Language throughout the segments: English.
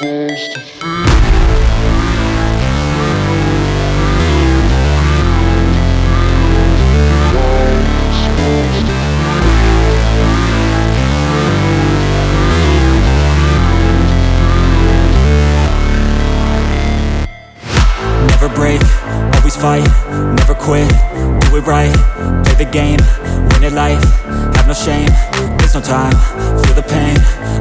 Never break, always fight, never quit, do it right, play the game, win it life, have no shame, there's no time, feel the pain,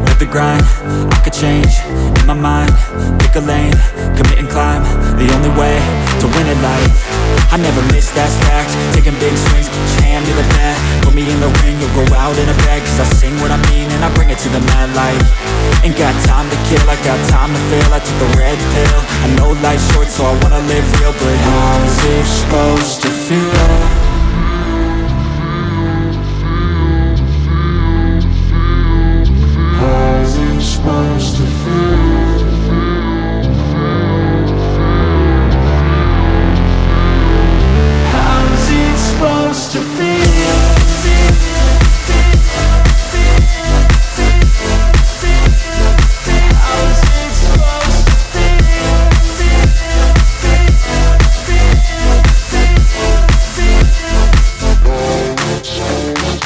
live the grind, I could change, in my mind, pick a lane, commit and climb, the only way to win it life. I never miss, that's fact, taking big swings, hand me the bat, put me in the ring, you'll go out in a bag, cause I sing what I mean and I bring it to the mad light. Ain't got time to kill, I got time to feel, I took the red pill, I know life's short so I wanna live real, but how's it supposed to feel? How's it supposed to feel? How's it supposed to feel?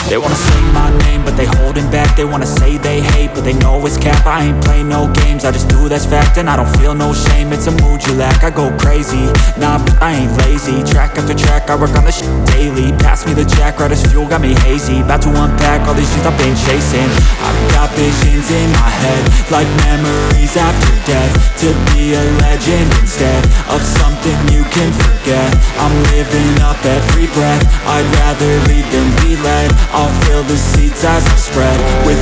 They wanna say my name, but they holding back. They wanna say they hate, but they know it's cap. I ain't play no games, I just do that's fact. And I don't feel no shame, it's a mood you lack. I go crazy, nah, but I ain't lazy. Track after track, I work on this shit daily. Pass me the jack, right as fuel, got me hazy. About to unpack all these things I've been chasing. I've got visions in my head, like memories after death. To be a legend instead of something you can forget. I'm living up every breath, I'd rather lead than be led. I'll fill the seats as I spread with